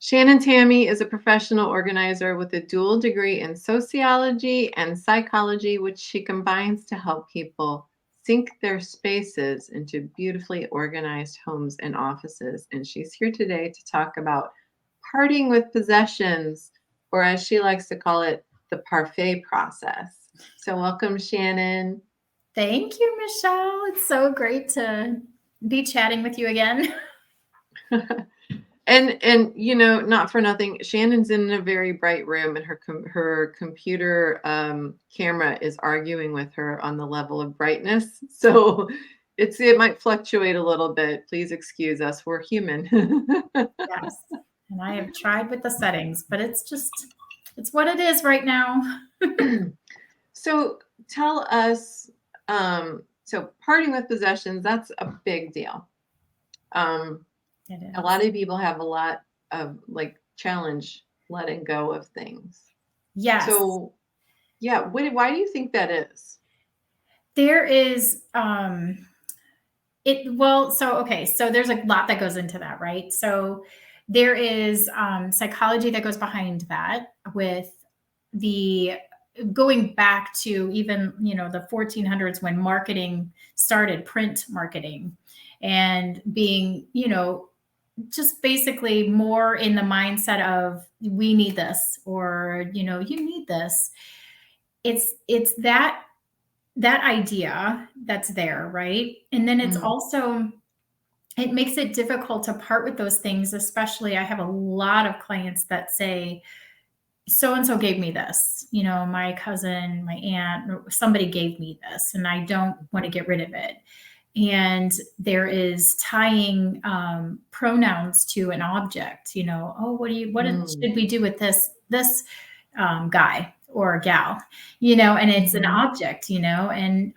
Shannon Tamme is a professional organizer with a dual degree in sociology and psychology, which she combines to help people sync their spaces into beautifully organized homes and offices. And she's here today to talk about parting with possessions, or as she likes to call it, the parfait process. So, welcome, Shannon. Thank you, Michelle. It's so great to be chatting with you again. And not for nothing, Shannon's in a very bright room, and her computer camera is arguing with her on the level of brightness. So it might fluctuate a little bit. Please excuse us. We're human. Yes. And I have tried with the settings, but it's what it is right now. So tell us, so parting with possessions, that's a big deal. It is. A lot of people have a lot of challenge letting go of things. Yes. So yeah, why do you think that is? There is so there's a lot that goes into that, right? So there is psychology that goes behind that, with the going back to even the 1400s, when marketing started, print marketing, and being just basically more in the mindset of, we need this, or you need this. It's that idea that's there, right? And then it's also, it makes it difficult to part with those things. Especially, I have a lot of clients that say, so and so gave me this, my cousin, my aunt, somebody gave me this, and I don't want to get rid of it. And there is tying pronouns to an object. Oh, what should we do with this guy or gal? And it's an object. And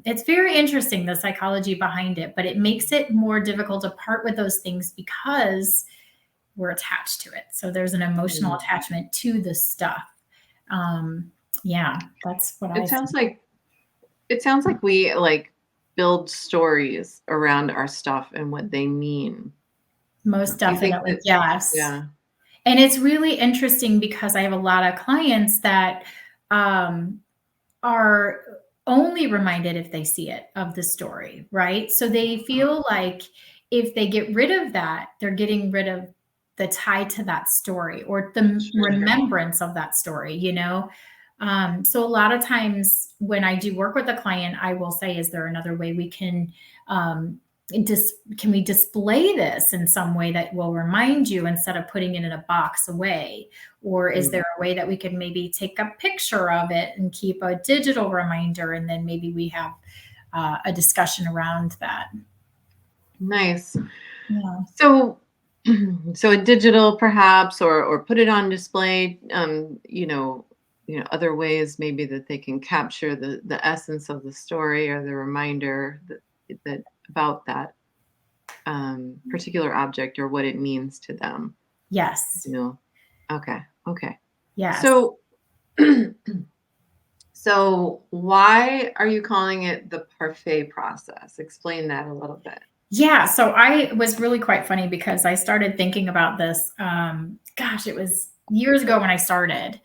it's very interesting, the psychology behind it, but it makes it more difficult to part with those things because we're attached to it. So there's an emotional attachment to the stuff. Yeah, that's what it sounds like. It sounds like we build stories around our stuff and what they mean. Most definitely. Yes. Yeah. And it's really interesting because I have a lot of clients that are only reminded if they see it, of the story, right? So they feel like if they get rid of that, they're getting rid of the tie to that story, or the remembrance of that story, So a lot of times when I do work with a client, I will say, is there another way we can we display this in some way that will remind you, instead of putting it in a box away? Or is there a way that we could maybe take a picture of it and keep a digital reminder, and then maybe we have a discussion around that? Nice. Yeah. So a digital perhaps, or put it on display, other ways maybe that they can capture the essence of the story, or the reminder that about that particular object, or what it means to them. Yes. Okay. Yes. So why are you calling it the parfait process? Explain that a little bit. Yeah. So I was really quite funny, because I started thinking about this. It was years ago when I started,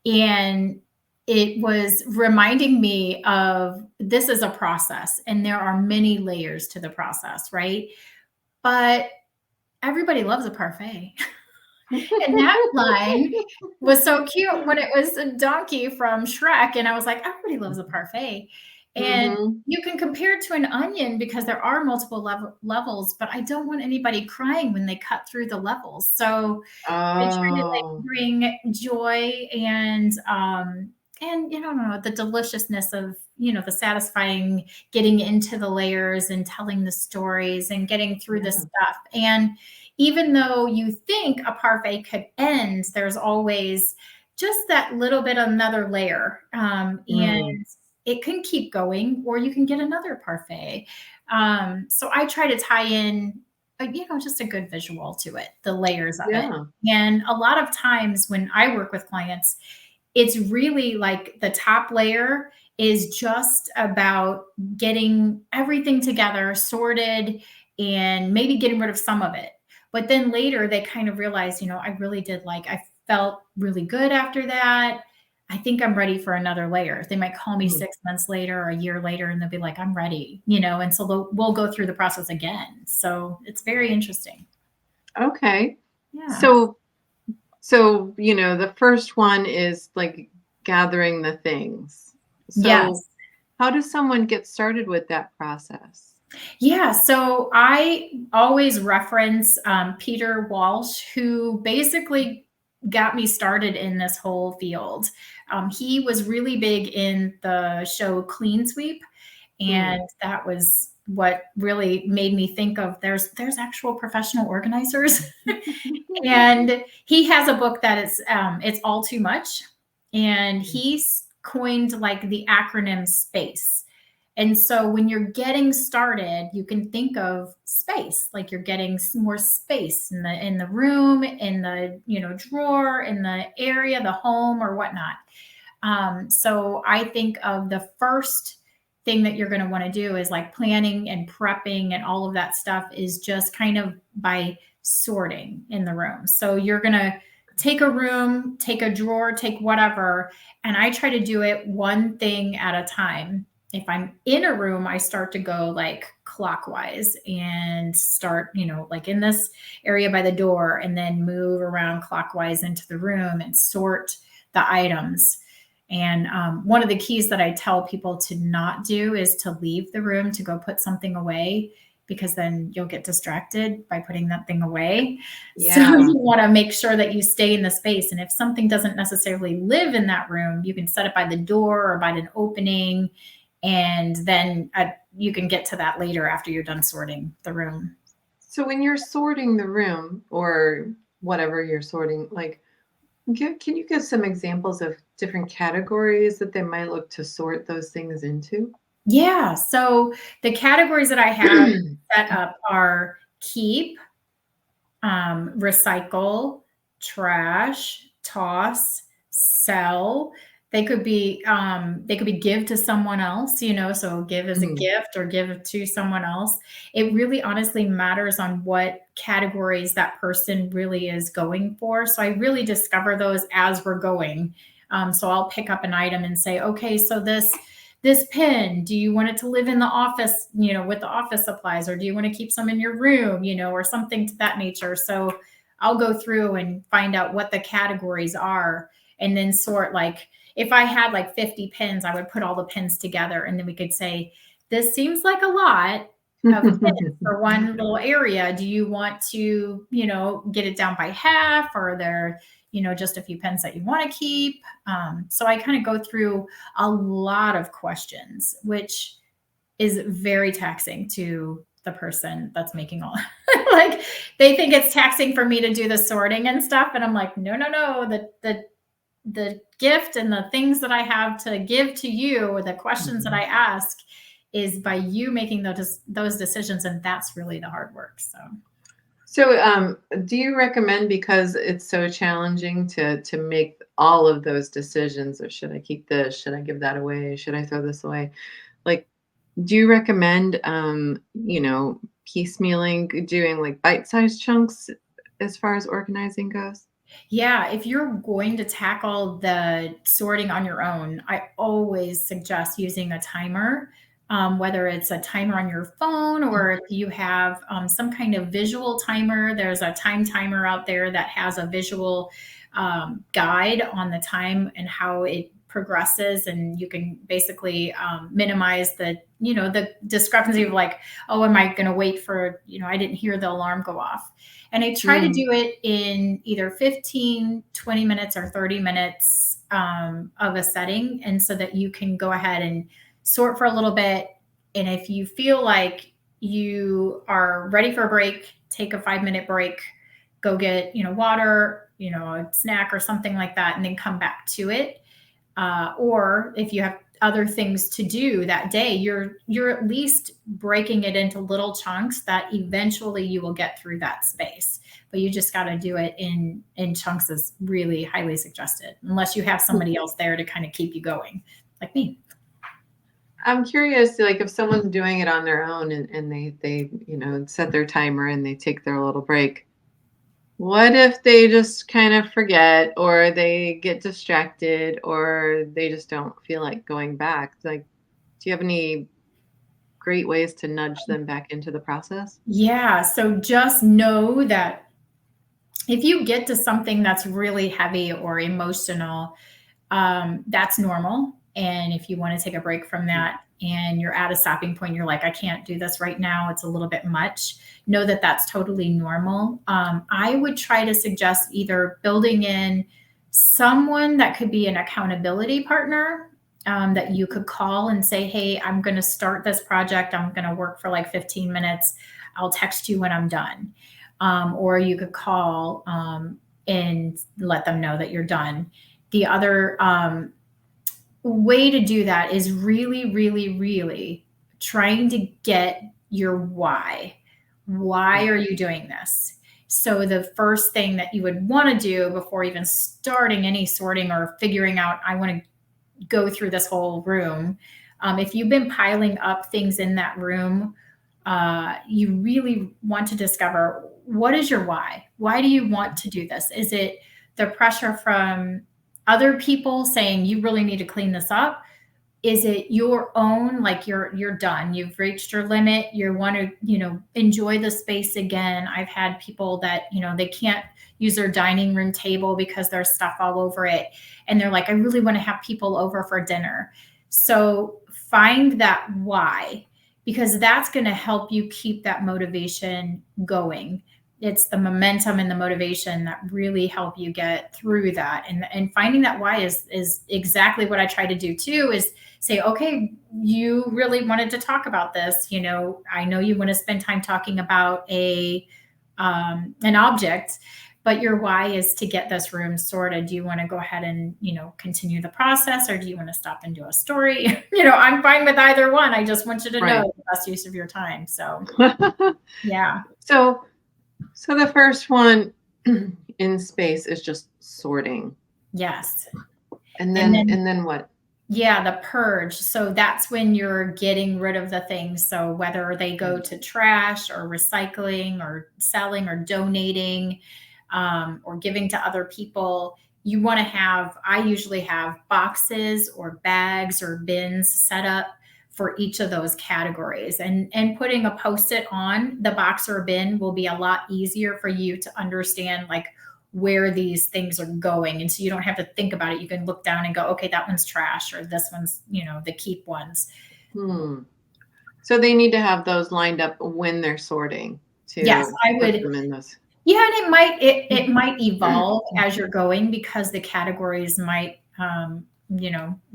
and it was reminding me of, this is a process, and there are many layers to the process, right? But everybody loves a parfait. And that line was so cute when it was a donkey from Shrek. And I was like, everybody loves a parfait. And you can compare it to an onion, because there are multiple levels, but I don't want anybody crying when they cut through the levels. So I try to bring joy and the deliciousness of, the satisfying getting into the layers and telling the stories and getting through the stuff. And even though you think a parfait could end, there's always just that little bit, another layer. And it can keep going, or you can get another parfait. So I try to tie in, just a good visual to it, the layers of it. And a lot of times when I work with clients, it's really like the top layer is just about getting everything together, sorted, and maybe getting rid of some of it. But then later they kind of realized, I really did I felt really good after that. I think I'm ready for another layer. They might call me Mm. 6 months later or a year later and they'll be like, I'm ready, and so we'll go through the process again. So it's very interesting. Okay. Yeah. So the first one is like gathering the things. So Yes. how does someone get started with that process? Yeah, so I always reference Peter Walsh, who basically got me started in this whole field. He was really big in the show Clean Sweep, Mm. and that was what really made me think of there's actual professional organizers. And he has a book that is it's All Too Much, and he's coined the acronym SPACE. And so when you're getting started, you can think of space, like you're getting more space in the room, in the drawer, in the area, the home, or whatnot. So I think of the first thing that you're going to want to do is like planning and prepping and all of that stuff is just kind of by sorting in the room. So you're going to take a room, take a drawer, take whatever, and I try to do it one thing at a time. If I'm in a room, I start to go like clockwise and start, like in this area by the door, and then move around clockwise into the room and sort the items. And one of the keys that I tell people to not do is to leave the room to go put something away, because then you'll get distracted by putting that thing away. So Yeah. you want to make sure that you stay in the space. And if something doesn't necessarily live in that room, you can set it by the door or by an opening. And then you can get to that later after you're done sorting the room. So when you're sorting the room or whatever you're sorting, like, can you give some examples of different categories that they might look to sort those things into? Yeah. So the categories that I have set up are keep, recycle, trash, toss, sell. They could be give to someone else, so give as a Mm. gift or give to someone else. It really honestly matters on what categories that person really is going for. So I really discover those as we're going. So I'll pick up an item and say, okay, so this pen, do you want it to live in the office, with the office supplies, or do you want to keep some in your room, or something to that nature? So I'll go through and find out what the categories are, and then sort, like if I had like 50 pens, I would put all the pens together, and then we could say, this seems like a lot of pens for one little area. Do you want to, get it down by half, or are there, just a few pens that you want to keep? So I kind of go through a lot of questions, which is very taxing to the person that's making all like they think it's taxing for me to do the sorting and stuff. And I'm like, no, no, no. The gift and the things that I have to give to you, or the questions that I Mhm. ask, is by you making those decisions. And that's really the hard work. So So, do you recommend, because it's so challenging to make all of those decisions of should I keep this, should I give that away, should I throw this away? Like, do you recommend, piecemealing, doing like bite-sized chunks as far as organizing goes? yeah, if you're going to tackle the sorting on your own, I always suggest using a timer, whether it's a timer on your phone or if you have some kind of visual timer. There's a time timer out there that has a visual guide on the time and how it progresses, and you can basically minimize the discrepancy of like, oh, am I going to wait for, I didn't hear the alarm go off. And I try to Mm. do it in either 15, 20 minutes or 30 minutes of a setting. And so that you can go ahead and sort for a little bit. And if you feel like you are ready for a break, take a 5-minute break, go get, water, a snack or something like that, and then come back to it. Or if you have other things to do that day, you're at least breaking it into little chunks that eventually you will get through that space. But you just got to do it in chunks is really highly suggested, unless you have somebody else there to kind of keep you going, like me. I'm curious, like if someone's doing it on their own and they set their timer and they take their little break. What if they just kind of forget or they get distracted or they just don't feel like going back? Like, do you have any great ways to nudge them back into the process? Yeah, so just know that if you get to something that's really heavy or emotional, that's normal. And if you want to take a break from Mm. that and you're at a stopping point, you're like, I can't do this right now, it's a little bit much. Know that that's totally normal. I would try to suggest either building in someone that could be an accountability partner, that you could call and say, hey, I'm going to start this project. I'm going to work for like 15 minutes. I'll text you when I'm done. Or you could call and let them know that you're done. The other way to do that is really, really, really trying to get your why. Why Mm. are you doing this? So, the first thing that you would want to do before even starting any sorting or figuring out, I want to go through this whole room. If you've been piling up things in that room, you really want to discover what is your why? Why do you want to do this? Is it the pressure from other people saying you really need to clean this up? Is it your own, like you're done, you've reached your limit, you want to enjoy the space again? I've had people that they can't use their dining room table because there's stuff all over it, and they're like, I really want to have people over for dinner. So find that why, because that's going to help you keep that motivation going. It's the momentum and the motivation that really help you get through that. And finding that why is exactly what I try to do too, is say, okay, you really wanted to talk about this. I know you want to spend time talking about an object, but your why is to get this room sorted. Do you want to go ahead and continue the process, or do you want to stop and do a story? I'm fine with either one. I just want you to know Right. the best use of your time. So yeah. So, so the first one in space is just sorting. Yes. And And then then and then what? yeah, the purge. So that's when you're getting rid of the things. So whether they go Mm. to trash or recycling or selling or donating, or giving to other people, you want to have, I usually have boxes or bags or bins set up for each of those categories. And putting a post-it on the box or bin will be a lot easier for you to understand like where these things are going. And so you don't have to think about it. You can look down and go, okay, that one's trash, or this one's, the keep ones. Hmm. So they need to have those lined up when they're sorting Yes, to I put would. them in those. Yeah, and it might evolve as you're going, because the categories might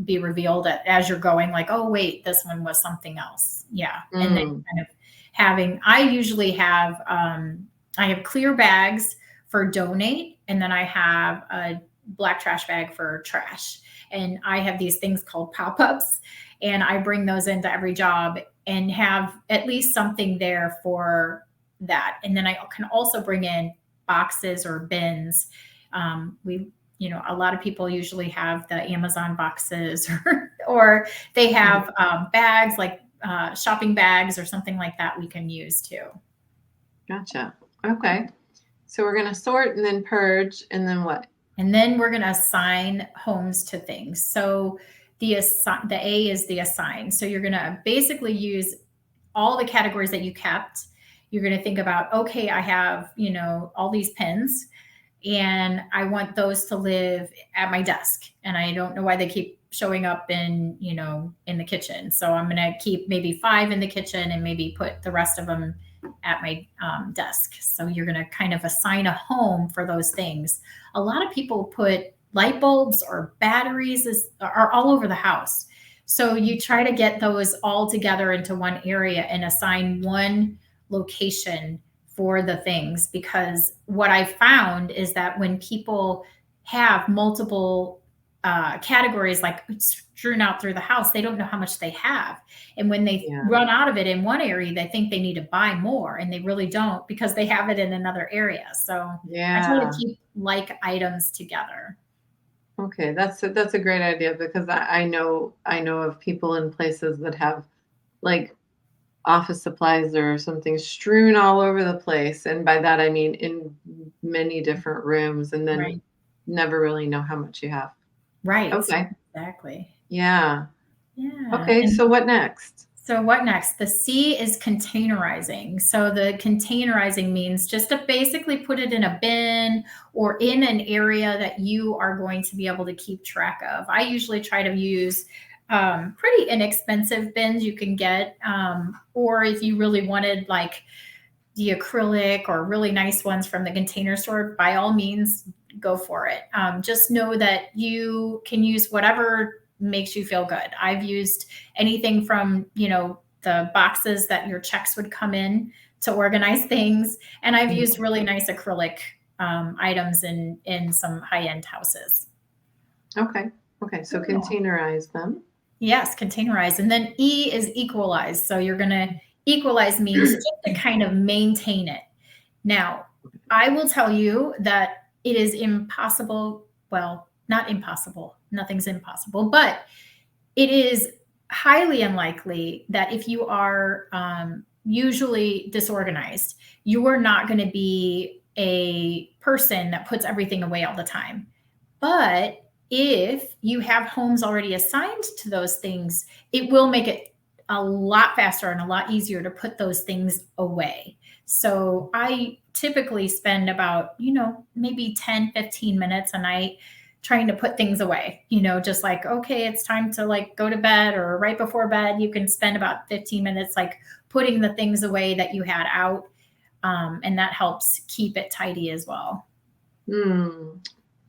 be revealed as you're going, like, oh wait, this one was something else. Yeah. And then Mm. kind of having, I usually have I have clear bags for donate, and then I have a black trash bag for trash. And I have these things called pop-ups, and I bring those into every job and have at least something there for that. And then I can also bring in boxes or bins. A lot of people usually have the Amazon boxes, or they have bags like shopping bags or something like that we can use too. Gotcha. Okay. So we're gonna sort and then purge and then what? And then we're going to assign homes to things. So the A is the assign. So you're going to basically use all the categories that you kept. You're going to think about, okay, I have, all these pens, and I want those to live at my desk. And I don't know why they keep showing up in the kitchen. So I'm going to keep maybe 5 in the kitchen and maybe put the rest of them at my desk. So you're going to kind of assign a home for those things. A lot of people put light bulbs or batteries are all over the house. So you try to get those all together into one area and assign one location for the things, because what I found is that when people have multiple categories like strewn out through the house, they don't know how much they have. And when they Yeah. run out of it in one area, they think they need to buy more, and they really don't, because they have it in another area. So I try to Yeah. keep like items together. Okay. That's a great idea because I know of people in places that have like office supplies or something strewn all over the place. And by that, I mean in many different rooms, and then Right. never really know how much you have. Right. Okay. Exactly. Yeah. Yeah. Okay. And So what next? so what next? The C is containerizing. So the containerizing means just to basically put it in a bin or in an area that you are going to be able to keep track of. I usually try to use pretty inexpensive bins you can get, or if you really wanted like the acrylic or really nice ones from the Container Store, by all means, go for it. Just know that you can use whatever makes you feel good. I've used anything from, the boxes that your checks would come in to organize things. And I've Mhm. used really nice acrylic items in some high-end houses. Okay. Okay. So containerize them. Yes, containerize. And then E is equalize. So you're going to equalize means just to kind of maintain it. Now, I will tell you that it is impossible. Well, not impossible. Nothing's impossible, but it is highly unlikely that if you are usually disorganized, you are not going to be a person that puts everything away all the time. But if you have homes already assigned to those things, it will make it a lot faster and a lot easier to put those things away. So I typically spend about, maybe 10, 15 minutes a night trying to put things away, just like, okay, it's time to like go to bed, or right before bed, you can spend about 15 minutes like putting the things away that you had out. And that helps keep it tidy as well. Hmm.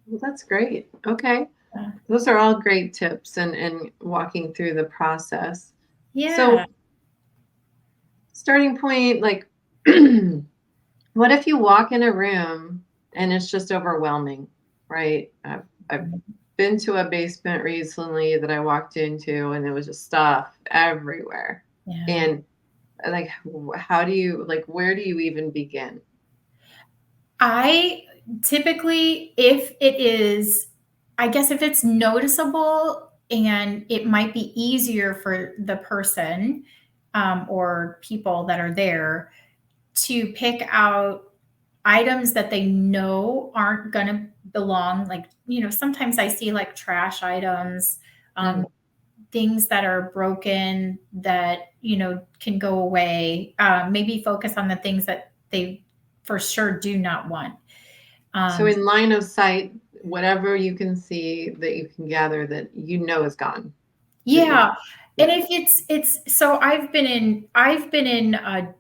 Well, that's great. Okay. Yeah. Those are all great tips and walking through the process. Yeah. So, starting point, like, what if you walk in a room and it's just overwhelming, right? I've been to a basement recently that I walked into, and it was just stuff everywhere. Yeah. And like, how do you, like, where do you even begin? I typically, if it is, I guess if it's noticeable and it might be easier for the person, or people that are there to pick out items that they know aren't going to belong. Like, sometimes I see like trash items, Mm. things that are broken that, can go away. Maybe focus on the things that they for sure do not want. So, Um, in line of sight, whatever you can see that you can gather that you know is gone. That you're, yeah. And yeah. if it's so I've been in a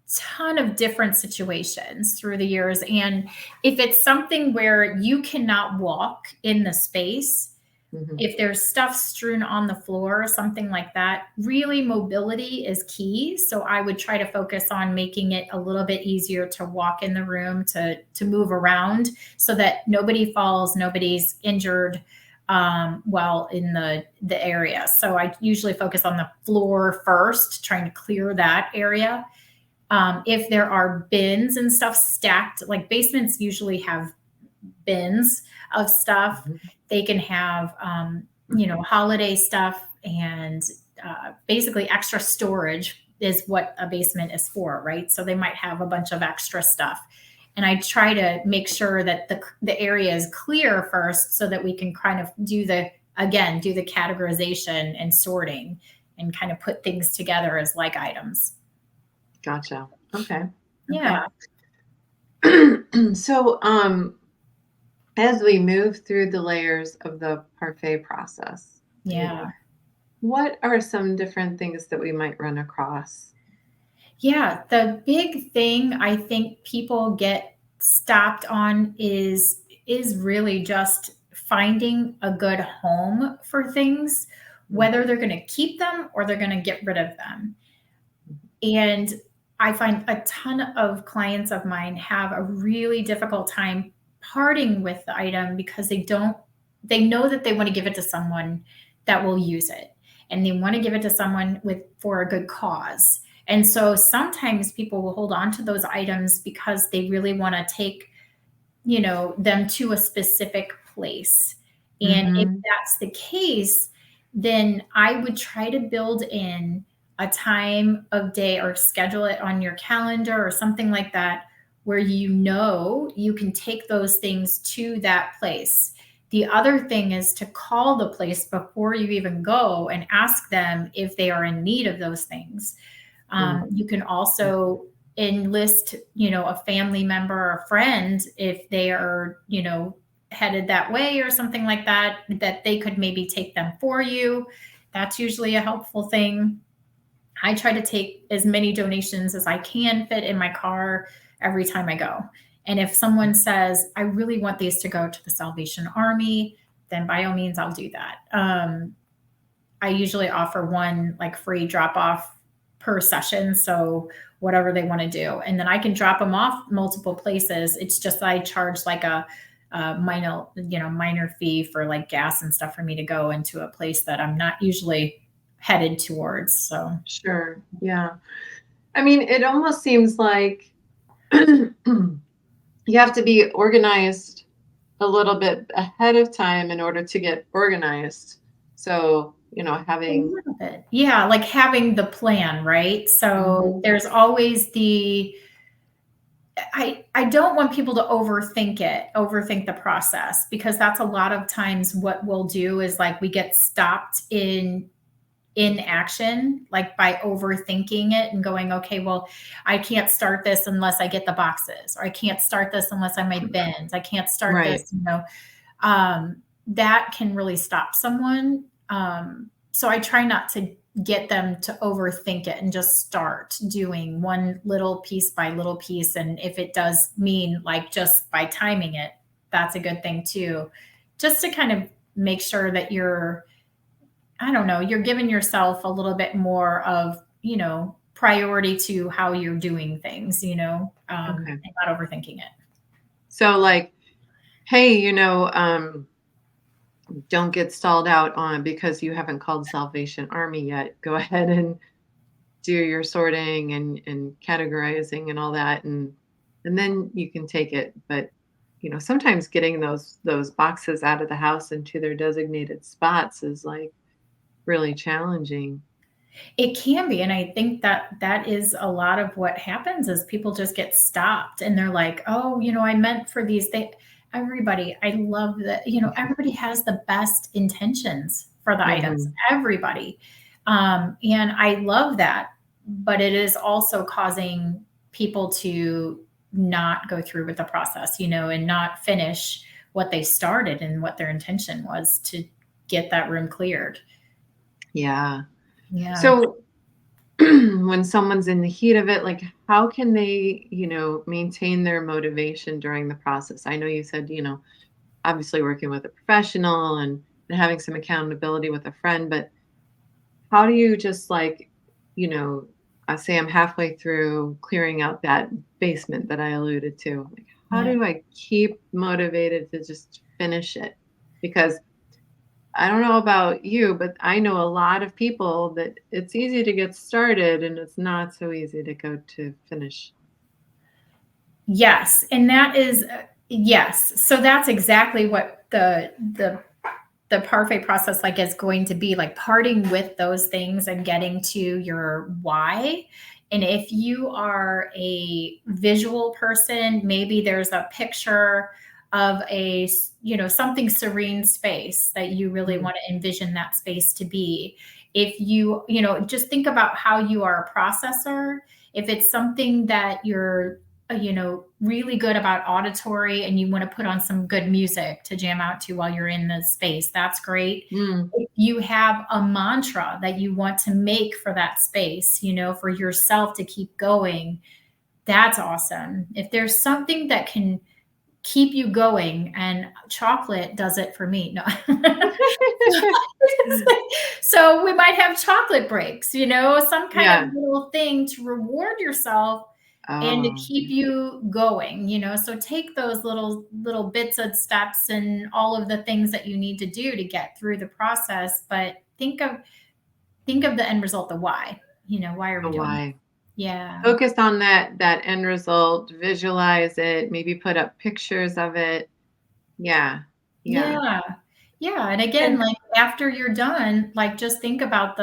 ton of different situations through the years. And if it's something where you cannot walk in the space, Mhm. if there's stuff strewn on the floor, something like that, really mobility is key. So I would try to focus on making it a little bit easier to walk in the room, to move around, so that nobody falls, nobody's injured while in the area. So I usually focus on the floor first, trying to clear that area. If there are bins and stuff stacked, like basements usually have bins of stuff. Mhm. They can have, holiday stuff, and basically extra storage is what a basement is for, right? So they might have a bunch of extra stuff. And I try to make sure that the area is clear first, so that we can kind of do the categorization and sorting, and kind of put things together as like items. Gotcha. Okay. Okay. Yeah. So, as we move through the layers of the parfait process, right, Yeah. what are some different things that we might run across? Yeah, the big thing I think people get stopped on is really just finding a good home for things, Mm. whether they're going to keep them or they're going to get rid of them. And I find a ton of clients of mine have a really difficult time parting with the item, because they know that they want to give it to someone that will use it, and they want to give it to someone for a good cause. And so sometimes people will hold on to those items because they really want to take, them to a specific place. And if Mhm. that's the case, then I would try to build in a time of day or schedule it on your calendar or something like that where you know you can take those things to that place. The other thing is to call the place before you even go and ask them if they are in need of those things. Mm, You can yeah. also enlist, a family member or a friend if they are, headed that way or something like that, that they could maybe take them for you. That's usually a helpful thing. I try to take as many donations as I can fit in my car every time I go. And if someone says, I really want these to go to the Salvation Army, then by all means, I'll do that. I usually offer one like free drop off per session. So whatever they want to do. And then I can drop them off multiple places. It's just I charge like a minor fee for like gas and stuff for me to go into a place that I'm not usually headed towards. So Sure. Yeah. I mean, it almost seems like you have to be organized a little bit ahead of time in order to get organized. So, a having little bit. Yeah, like having the plan, right? So Mhm. there's always I don't want people to overthink the process, because that's a lot of times what we'll do is like we get stopped in action, like by overthinking it and going, okay, well, I can't start this unless I get the boxes, or I can't start this unless I make bins. I can't start Right. this. That can really stop someone. So I try not to get them to overthink it and just start doing one little piece by little piece. And if it does mean like just by timing it, that's a good thing too. Just to kind of make sure that I don't know, you're giving yourself a little bit more of, priority to how you're doing things, Okay. and not overthinking it. So like, hey, don't get stalled out on because you haven't called Salvation Army yet. Go ahead and do your sorting and categorizing and all that, and then you can take it. But sometimes getting those boxes out of the house into their designated spots is like really challenging. It can be, and I think that that is a lot of what happens is people just get stopped and they're like, "Oh, I meant for these things." Everybody, I love that, everybody has the best intentions for the items, Hmm. everybody. And I love that, but it is also causing people to not go through with the process, and not finish what they started and what their intention was to get that room cleared. Yeah. Yeah. So when someone's in the heat of it, like how can they, maintain their motivation during the process? I know you said, obviously working with a professional and having some accountability with a friend, but how do you just like, you know, I say I'm halfway through clearing out that basement that I alluded to. Like, how Yeah. do I keep motivated to just finish it? Because I don't know about you, but I know a lot of people that it's easy to get started and it's not so easy to go to finish. Yes, and that is yes. So that's exactly what the parfait process like is going to be like, parting with those things and getting to your why. And if you are a visual person, maybe there's a picture of something serene space that you really Mm, want to envision that space to be. If just think about how you are a processor. If it's something that you're really good about auditory and you want to put on some good music to jam out to while you're in the space, that's great. mm, If you have a mantra that you want to make for that space, for yourself to keep going, that's awesome. If there's something that can keep you going, and chocolate does it for me. No. So we might have chocolate breaks, some kind of yeah. little thing to reward yourself and to Oh, keep you going, so take those little bits of steps and all of the things that you need to do to get through the process, but think of the end result, the why. Why are we the doing this? why. Yeah. Focus on that end result, visualize it, maybe put up pictures of it. Yeah. Yeah. Yeah. Yeah, and again, And like, after you're done, like, just think about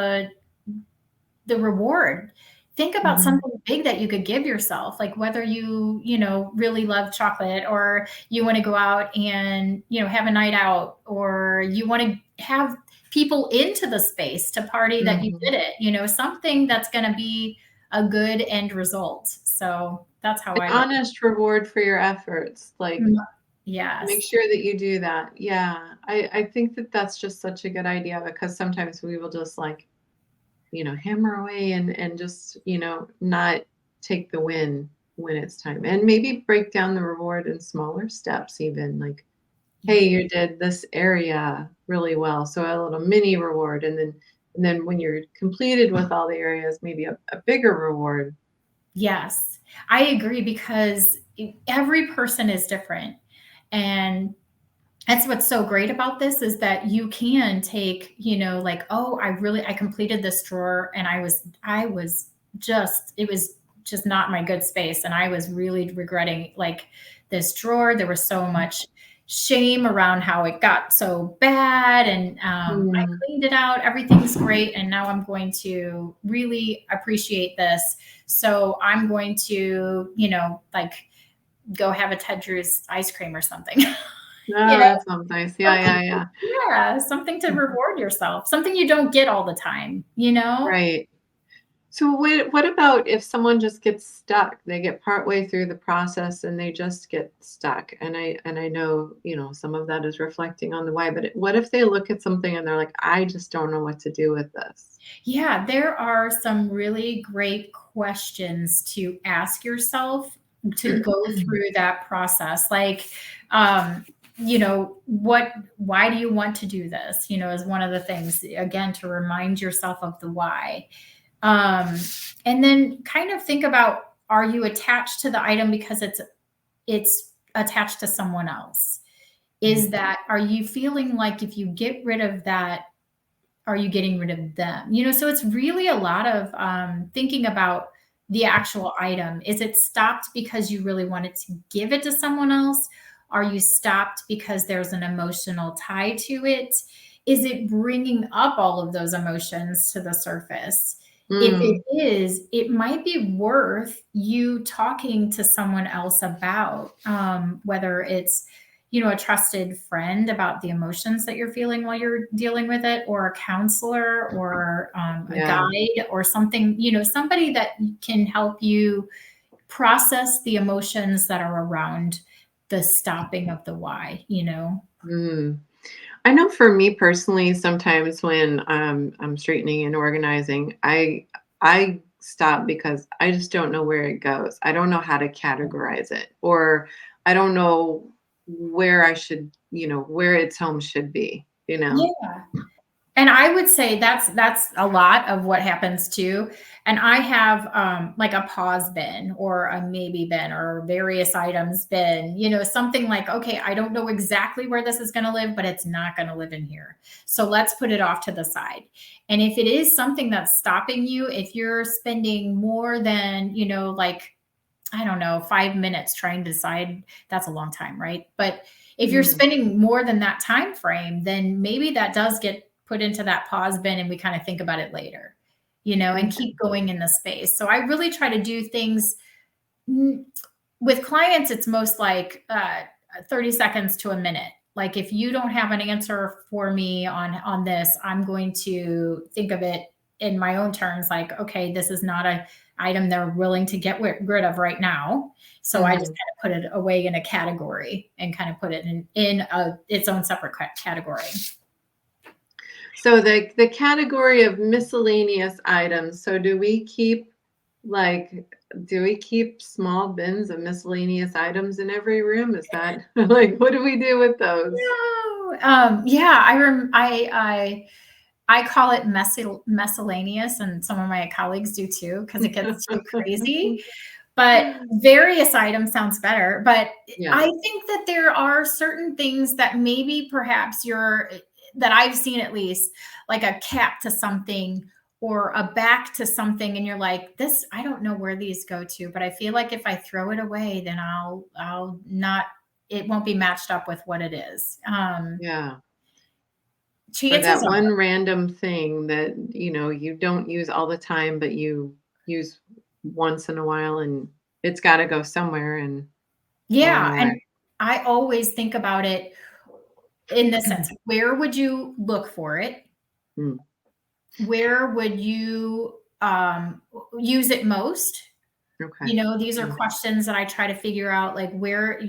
the reward. Think about Mhm. something big that you could give yourself, like whether you know, really love chocolate, or you want to go out and, you know, have a night out, or you want to have people into the space to party that you Mhm. did it, you know, something that's going to be a good end result. So that's how An I look. honest reward for your efforts, like, Mm, make yes. sure that you do that. Yeah. I think that that's just such a good idea because sometimes we will just, like, hammer away and just, not take the win when it's time. And maybe break down the reward in smaller steps even, like, Yeah. "Hey, you did this area really well, so a little mini reward." And then when you're completed with all the areas, maybe a bigger reward. Yes, I agree, because every person is different. And that's what's so great about this, is that you can take, you know, like, oh, I completed this drawer, and I was just, it was just not my good space. And I was really regretting, like, this drawer. There was so much shame around how it got so bad. And I Mm. cleaned it out. Everything's great. And now I'm going to really appreciate this. So I'm going to, you know, like, go have a Ted Drew's ice cream or something. You Oh, know, that sounds nice. Yeah, something, yeah, yeah. yeah, something to reward yourself, something you don't get all the time, you know? Right. So what about if someone just gets stuck? They get partway through the process and they just get stuck. And I know, some of that is reflecting on the why, but what if they look at something and they're like, I just don't know what to do with this? Yeah, there are some really great questions to ask yourself to go through that process. Like, um, you know, why do you want to do this? You know, is one of the things, again, to remind yourself of the why. Um, and then kind of think about, are you attached to the item because it's attached to someone else? Is Mhm. that, are you feeling like if you get rid of that, are you getting rid of them? You know, so it's really a lot of thinking about the actual item. Is it stopped because you really wanted to give it to someone else? Are you stopped because there's an emotional tie to it? Is it bringing up all of those emotions to the surface? If it Mm, is, it might be worth you talking to someone else about, whether it's, you know, a trusted friend about the emotions that you're feeling while you're dealing with it, or a counselor, or a yeah. guide, or something, you know, somebody that can help you process the emotions that are around the stopping of the why, you know? Mm. I know for me personally, sometimes when I'm straightening and organizing, I stop because I just don't know where it goes. I don't know how to categorize it, or I don't know where I should, where its home should be, you know? Yeah. And I would say that's a lot of what happens too. And I have like a pause bin, or a maybe bin, or various items bin, you know, something like, okay, I don't know exactly where this is going to live, but it's not going to live in here. So let's put it off to the side. And if it is something that's stopping you, if you're spending more than, you know, like, I don't know, 5 minutes trying to decide, that's a long time, right? But if you're Mm, spending more than that time frame, then maybe that does get put into that pause bin, and we kind of think about it later, you know, and okay. keep going in the space. So I really try to do things, mm, with clients. It's most like 30 seconds to a minute. Like, if you don't have an answer for me on this, I'm going to think of it in my own terms. Like, okay, this is not a item they're willing to get rid of right now. So I just Mhm. kind of put it away in a category, and kind of put it in its own separate category. So the category of miscellaneous items. So do we keep small bins of miscellaneous items in every room? Is that like what do we do with those? No, yeah, I call it miscellaneous, and some of my colleagues do too, because it gets too crazy. But various items sounds better. But Yeah. I think that there are certain things that maybe perhaps that I've seen, at least, like a cap to something, or a back to something, and you're like, this, I don't know where these go to, but I feel like if I throw it away, then I'll not, it won't be matched up with what it is. Yeah. or Chances that are, one random thing that, you don't use all the time, but you use once in a while, and it's gotta go somewhere and going yeah, away. and I always think about it in this sense, where would you look for it? Mm, Where would you, use it most? okay. These are Yeah. questions that I try to figure out, like, where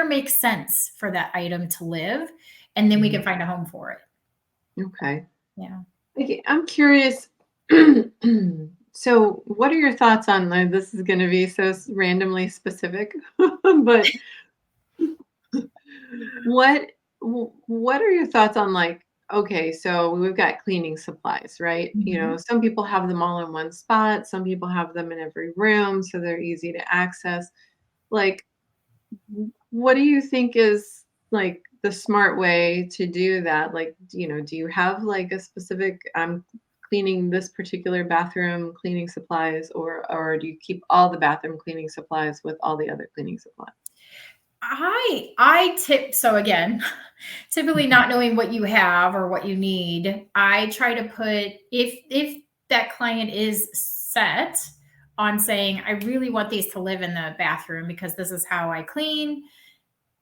makes sense for that item to live, and then we can Mhm. find a home for it. Okay. Yeah. Okay, I'm curious. So, what are your thoughts on this is going to be so randomly specific, but what what are your thoughts on, like, okay, so we've got cleaning supplies, right? Mhm. Some people have them all in one spot, some people have them in every room so they're easy to access. Like, what do you think is, like, the smart way to do that? Like, do you have, like, a specific, I'm cleaning this particular bathroom cleaning supplies, or do you keep all the bathroom cleaning supplies with all the other cleaning supplies? I tip so again, typically not knowing what you have or what you need, I try to put if that client is set on saying, "I really want these to live in the bathroom because this is how I clean," Mhm.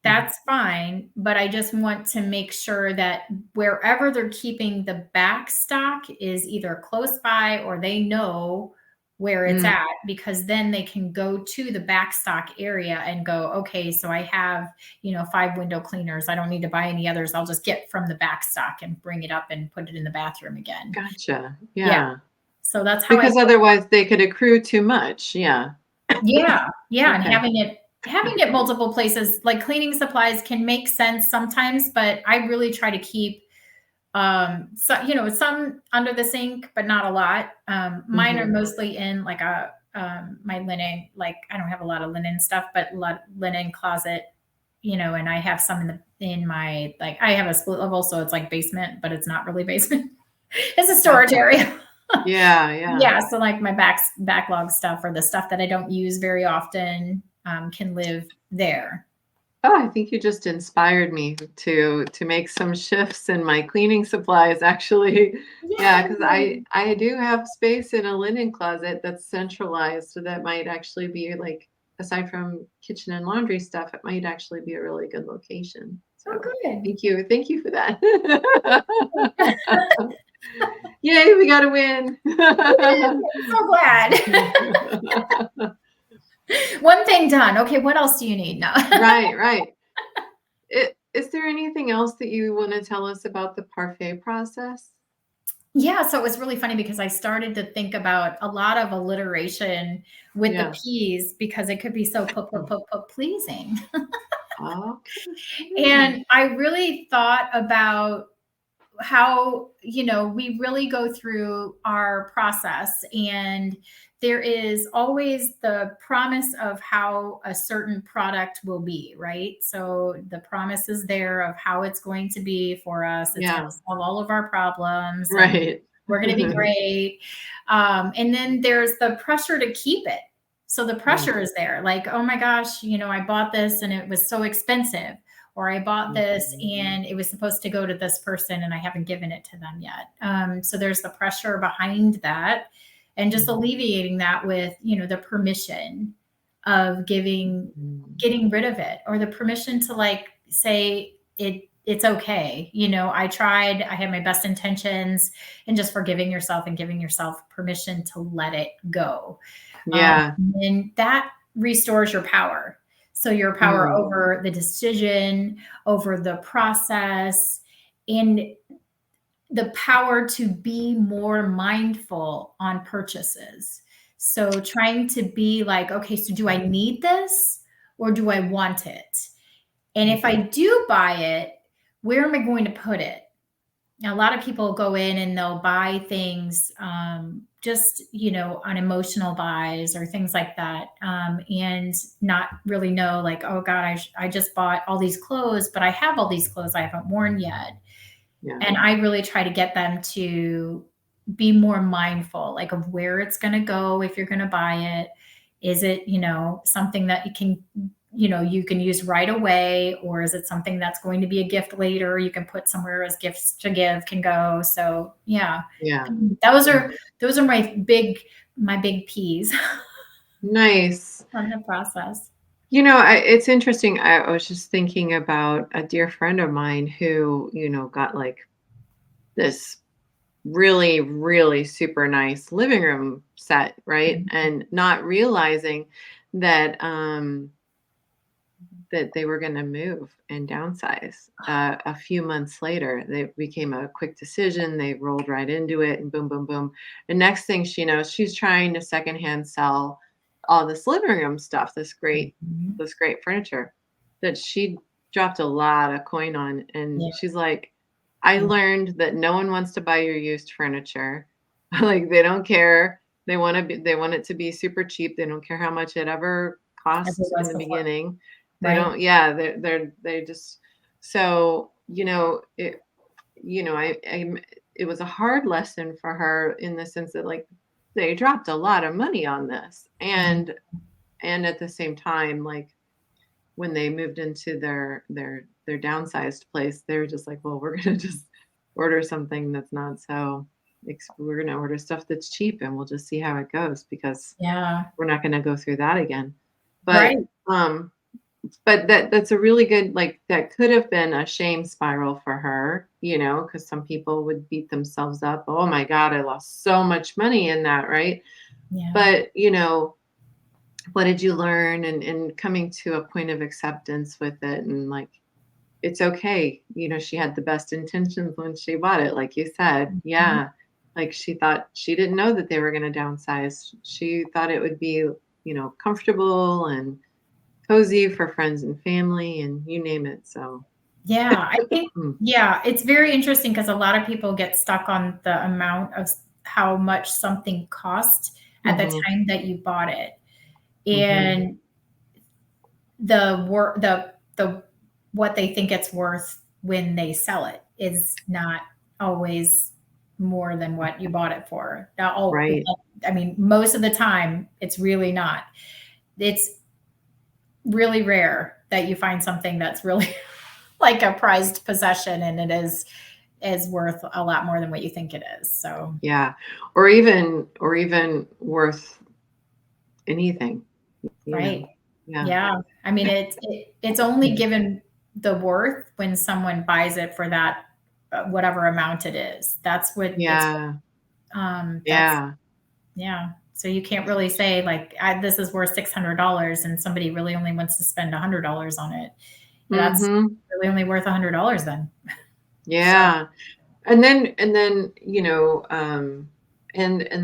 that's fine, but I just want to make sure that wherever they're keeping the back stock is either close by or they know where it's Mm, at, because then they can go to the back stock area and go, okay, so I have, 5 window cleaners. I don't need to buy any others. I'll just get from the back stock and bring it up and put it in the bathroom again. gotcha. Yeah. Yeah. So that's how I Because otherwise they could accrue too much. Yeah. Yeah, yeah, and Okay. having it multiple places, like cleaning supplies can make sense sometimes, but I really try to keep, some under the sink, but not a lot. Mine are Mhm. mostly in like my linen, like I don't have a lot of linen stuff, but a lot linen closet, and I have some in my, like, I have a split level, so it's like basement, but it's not really basement. It's a storage Gotcha. area. Yeah, yeah. Yeah, so like my backlog stuff or the stuff that I don't use very often, can live there. Oh, I think you just inspired me to make some shifts in my cleaning supplies, actually. Yeah, because Yay! I do have space in a linen closet that's centralized, so that might actually be, like, aside from kitchen and laundry stuff, it might actually be a really good location. Oh, So, good. thank you for that. Yay, we got a win. I'm so glad. One thing done. Okay, what else do you need now? Right, right. Is there anything else that you wanna tell us about the parfait process? Yeah, so it was really funny because I started to think about a lot of alliteration with the Yeah. P's because it could be so pleasing. Okay. Yeah. And I really thought about how we really go through our process, and there is always the promise of how a certain product will be, right? So the promise is there of how it's going to be for us. It's going Yeah. to solve all of our problems and Right. we're going to be great. And then there's the pressure to keep it. So the Mm, pressure is there, like, oh my gosh, I bought this and it was so expensive, or I bought this mhm. and it was supposed to go to this person and I haven't given it to them yet. So there's the pressure behind that, and just Mhm. alleviating that with, the permission of Mhm. getting rid of it, or the permission to, like, say it's okay. I tried, I had my best intentions, and just forgiving yourself and giving yourself permission to let it go. Yeah. And that restores your power. So your power Mm. over the decision, over the process, and the power to be more mindful on purchases. So trying to be like, okay, so do I need this or do I want it? And if I Mhm. do buy it, where am I going to put it? Now, a lot of people go in and they'll buy things, just, on emotional buys or things like that, and not really know, like, oh God, I just bought all these clothes, but I have all these clothes I haven't worn yet. Yeah. And I really try to get them to be more mindful, like, of where it's going to go if you're going to buy it. Is it, something that you can you can use right away, or is it something that's going to be a gift later you can put somewhere as gifts to give can go. So yeah, Yeah. those Yeah. are those are my big peas Nice. on the process. It's interesting. I was just thinking about a dear friend of mine who, got like this really, really super nice living room set, right? And not realizing that that they were going to move and downsize. A few months later, they became a quick decision. They rolled right into it, and boom, boom, boom. The next thing she knows, she's trying to secondhand sell all this living room stuff, Mhm. this great furniture that she dropped a lot of coin on. And Yeah, she's like, I yeah, learned that no one wants to buy your used furniture. Like they don't care. They want it to be super cheap. They don't care how much it ever as it cost in was the before, beginning. They right? don't, yeah, they just, so, it was a hard lesson for her in the sense that like they dropped a lot of money on this. Yeah, And at the same time, like when they moved into their downsized place, they were just like, well, we're gonna just order something that's not so we're gonna order stuff that's cheap and we'll just see how it goes because yeah, we're not gonna go through that again. But right. um but that's a really good, like, that could have been a shame spiral for her, because some people would beat themselves up. Oh my God, I lost so much money in that, right? Yeah, But, what did you learn? And coming to a point of acceptance with it and like, it's okay. She had the best intentions when she bought it, like you said. mhm. Yeah. Like she didn't know that they were going to downsize. She thought it would be, comfortable and cozy for friends and family and you name it, so Yeah, I think mm, yeah, it's very interesting because a lot of people get stuck on the amount of how much something cost at the mhm, time that you bought it, mhm, and the what they think it's worth when they sell it is not always more than what you bought it for. Now, right, I mean, most of the time, it's really not. It's really rare that you find something that's really like a prized possession and it is worth a lot more than what you think it is. So, yeah, or even worth anything, you right. know? Yeah, Yeah. I mean, it's only given the worth when someone buys it for that whatever amount it is. That's what it's yeah, that's yeah, yeah. So you can't really say like this is worth $600 and somebody really only wants to spend $100 on it. That's mhm, really only worth $100 then. So, yeah, and then, and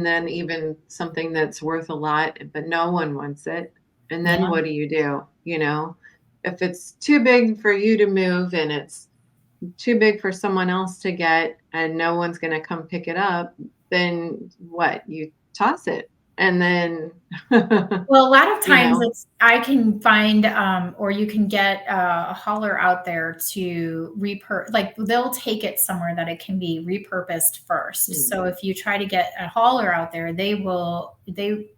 then even something that's worth a lot, but no one wants it, and then yeah. what do you do, you know? If it's too big for you to move and it's too big for someone else to get and no one's going to come pick it up, then what? You toss it. And then, Well, a lot of you times know, it's I can find, or you can get a hauler out there to like they'll take it somewhere that it can be repurposed first. mm, So if you try to get a hauler out there, they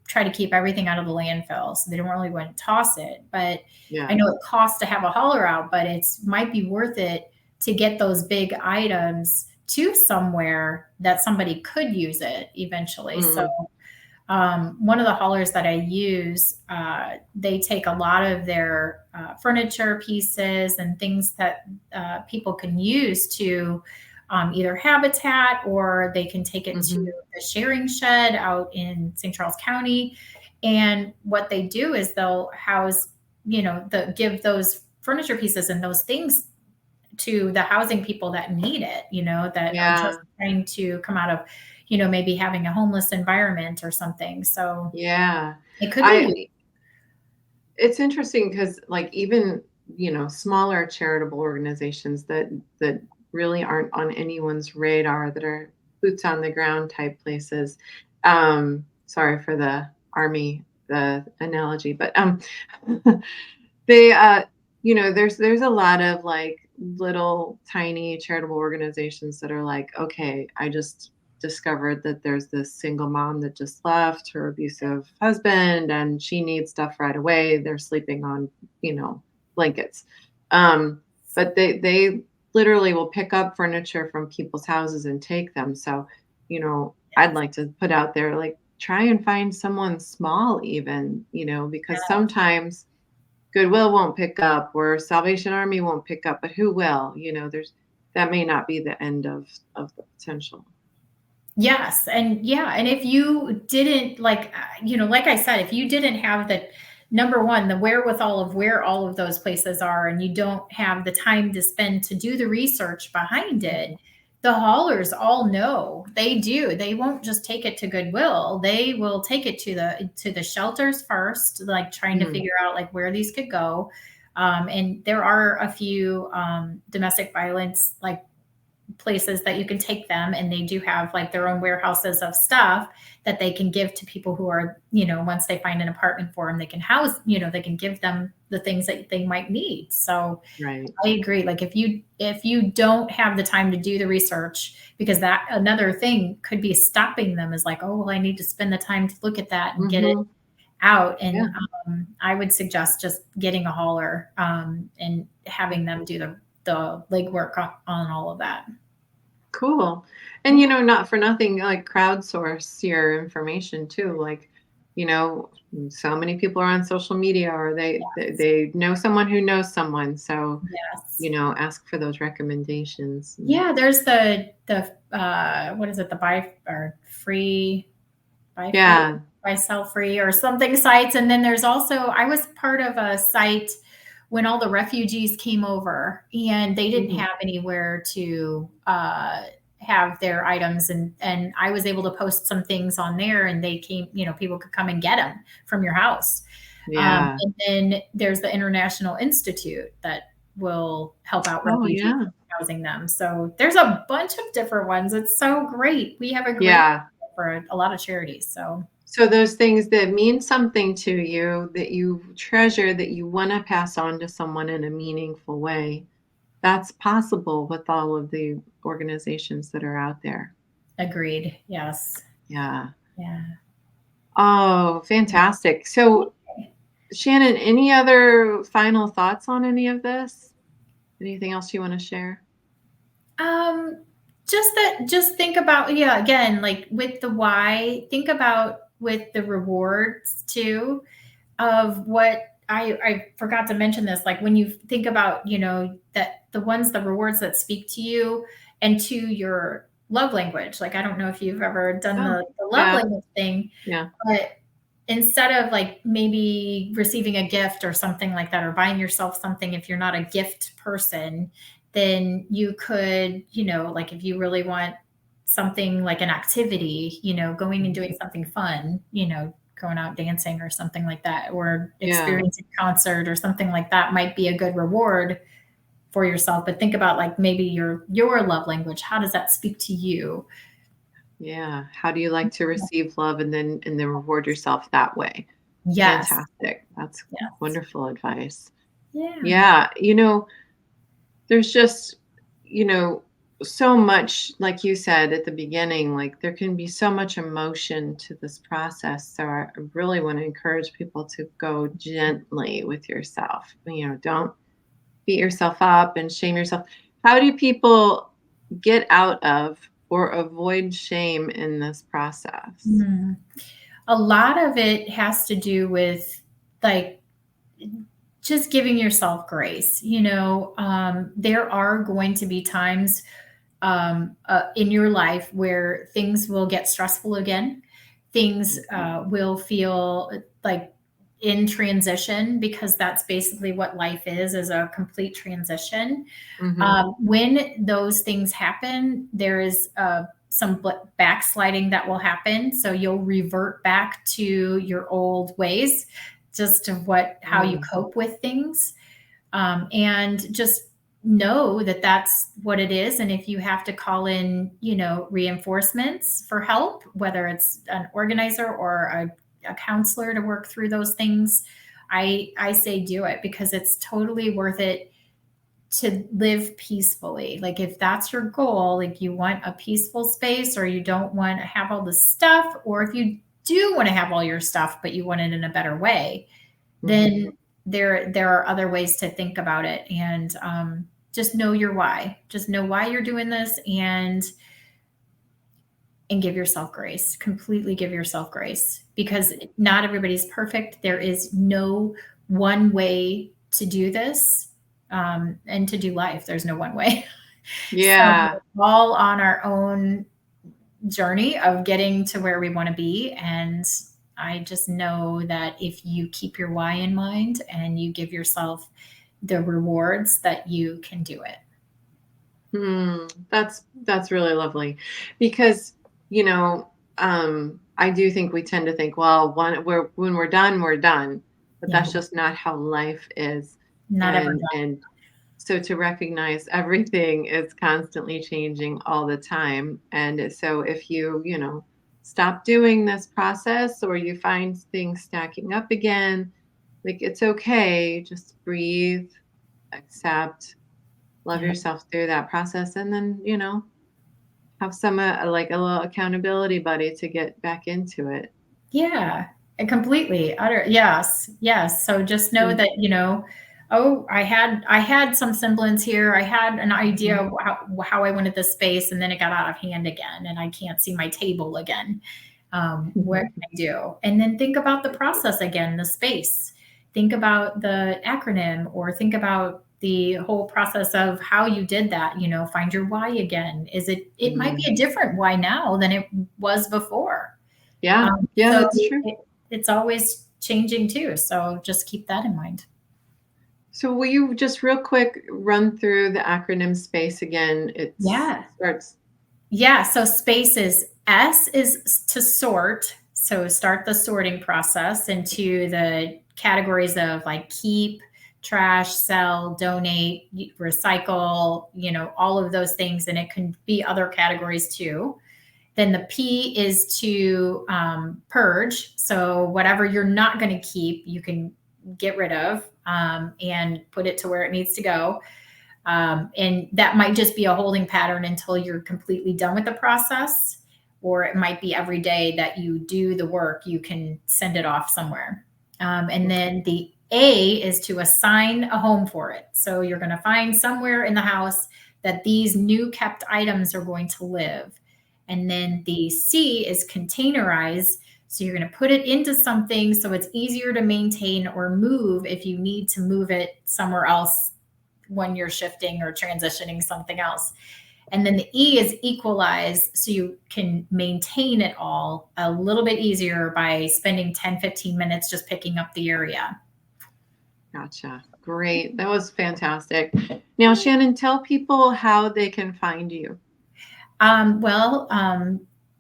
try to keep everything out of the landfill. So they don't really want to toss it. But I yeah. know it costs to have a hauler out, but it's might be worth it to get those big items to somewhere that somebody could use it eventually. So Mm, one of the haulers that I use, they take a lot of their furniture pieces and things that people can use to either habitat or they can take it to hmm the sharing shed out in St. Charles County. And what they do is they'll house, give those furniture pieces and those things to the housing people that need it, that are just Yeah. trying to come out of, maybe having a homeless environment or something. So Yeah. it could be, I, it's interesting because like even, smaller charitable organizations that really aren't on anyone's radar that are boots on the ground type places. Sorry for the army, the analogy, but they there's a lot of, like, little tiny charitable organizations that are like, "Okay, I just discovered that there's this single mom that just left her abusive husband and she needs stuff right away. They're sleeping on, blankets. But they literally will pick up furniture from people's houses and take them. So, I'd Yes. like to put out there, like, try and find someone small even, because Yes. sometimes Goodwill won't pick up or Salvation Army won't pick up, but who will? There's that may not be the end of the potential. Yes, and yeah, and if you didn't like, like I said, if you didn't have the number one, the wherewithal of where all of those places are, and you don't have the time to spend to do the research behind it, Mhm. the haulers all know. They do. They won't just take it to Goodwill. They will take it to the shelters first, like trying to Mhm. figure out like where these could go. And there are a few domestic violence like places that you can take them, and they do have like their own warehouses of stuff that they can give to people who are, once they find an apartment for them, they can house, they can give them the things that they might need. So Right. I agree. Like if you don't have the time to do the research, because that another thing could be stopping them is like, oh well, I need to spend the time to look at that and get it Mhm. out. Yeah. And I would suggest just getting a hauler and having them do the legwork on all of that. Cool. And, Yeah. not for nothing, like, crowdsource your information too. Like, so many people are on social media or they know someone who knows someone. So, Yes. ask for those recommendations. And Yeah, there's the what is it? The buy or free buy free yeah. buy sell free or something sites. And then there's also I was part of a site when all the refugees came over and they didn't Mhm. have anywhere to have their items, and I was able to post some things on there, and they came, people could come and get them from your house. Yeah. And then there's the International Institute that will help out Oh, refugees, yeah. housing them. So there's a bunch of different ones. It's so great. We have a great Yeah. for a lot of charities. So So those things that mean something to you, that you treasure, that you want to pass on to someone in a meaningful way, that's possible with all of the organizations that are out there. agreed. Yes. Yeah. Yeah. Oh, fantastic. So, Shannon, any other final thoughts on any of this? Anything else you want to share? Um, just think about, yeah, again, like with the why, think about with the rewards too of what I forgot to mention this. Like when you think about, that the ones, the rewards that speak to you and to your love language. Like I don't know if you've ever done Oh, the love yeah. language thing, Yeah. but instead of like maybe receiving a gift or something like that, or buying yourself something, if you're not a gift person, then you could, like if you really want something like an activity, going and Mhm. doing something fun, going out dancing or something like that, or Yeah. experiencing a concert or something like that might be a good reward for yourself. But think about like maybe your love language. How does that speak to you? Yeah. How do you like to receive love and then reward yourself that way? Yes. Fantastic. That's Yes. wonderful advice. Yeah. Yeah. There's just, you know, so much, like you said at the beginning, like there can be so much emotion to this process. So I really want to encourage people to go gently with yourself. Don't beat yourself up and shame yourself. How do people get out of or avoid shame in this process? Mhm. A lot of it has to do with like just giving yourself grace. There are going to be times in your life where things will get stressful again. Things Mhm. will feel like in transition, because that's basically what life is a complete transition. Mhm. When those things happen, there is some backsliding that will happen. So you'll revert back to your old ways, just of how you Mm. cope with things, and just know that that's what it is. And if you have to call in, reinforcements for help, whether it's an organizer or a counselor to work through those things, I say do it, because it's totally worth it to live peacefully. Like if that's your goal, like you want a peaceful space or you don't want to have all the stuff, or if you do want to have all your stuff, but you want it in a better way, then Mhm. there are other ways to think about it. And just know your why. Just know why you're doing this, and give yourself grace. Completely give yourself grace, because not everybody's perfect. There is no one way to do this, and to do life. There's no one way. So Yeah. we're all on our own journey of getting to where we want to be. And I just know that if you keep your why in mind and you give yourself the rewards, that you can do it. That's really lovely because, you know, I do think we tend to think, well, when we're done, we're done, but Yeah. that's just not how life is. Not ever And so to recognize everything is constantly changing all the time. And so if you stop doing this process or you find things stacking up again, like it's okay. Just breathe, accept, love done. yourself through that process, and then have some like a little accountability buddy to get back into it. Yeah, and completely, utter yes, yes. So just know Mm, that, oh, I had some semblance here. I had an idea mhm, of how I wanted this space, and then it got out of hand again, and I can't see my table again. What mhm, can I do? And then think about the process again, the space. Think about the acronym, or think about the whole process of how you did that. Find your why again. It might be mm. a different why now than it was before. Yeah, yeah, So that's true. it's always changing too. So just keep that in mind. So will you just real quick run through the acronym SPACE again? Yeah. It starts. Yeah. So space is S is to sort. So start the sorting process into the categories of like keep, trash, sell, donate, recycle, all of those things. And it can be other categories too. Then the P is to purge. So whatever you're not going to keep, you can get rid of, and put it to where it needs to go. And that might just be a holding pattern until you're completely done with the process. Or it might be every day that you do the work, you can send it off somewhere. And Okay. then the A is to assign a home for it. So you're going to find somewhere in the house that these new kept items are going to live. And then the C is containerize. So you're going to put it into something so it's easier to maintain or move if you need to move it somewhere else when you're shifting or transitioning something else. And then the E is equalize. So you can maintain it all a little bit easier by spending 10, 15 minutes just picking up the area. Gotcha. Great. That was fantastic. Now, Shannon, tell people how they can find you. Well,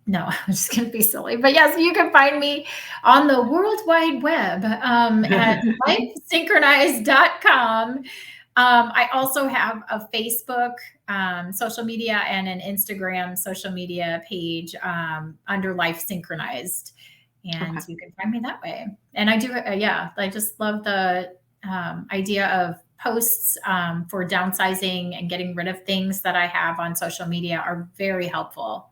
no, I'm just going to be silly. But yes, you can find me on the World Wide Web, at lifesynchronized.com. I also have a Facebook social media and an Instagram social media page, under Life Synchronized. And Okay. you can find me that way. And I do, yeah, I just love the idea of posts, for downsizing and getting rid of things that I have on social media are very helpful.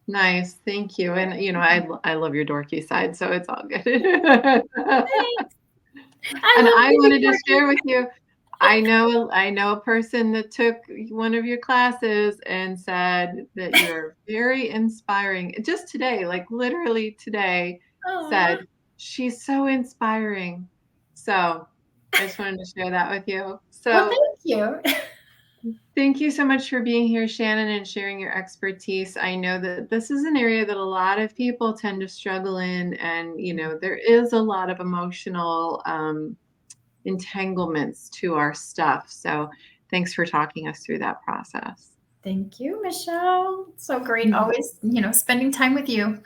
Nice. Thank you. And I love your dorky side, so it's all good. Thanks. I And love I being wanted to quirky. share with you, I know a person that took one of your classes and said that you're very inspiring. Just today, like literally today, Aw. said, "She's so inspiring." So, I just wanted to share that with you. Well, So, thank you. thank you so much for being here, Shannon, and sharing your expertise. I know that this is an area that a lot of people tend to struggle in, and there is a lot of emotional entanglements to our stuff. So, thanks for talking us through that process. Thank you, Michelle. So great always, spending time with you.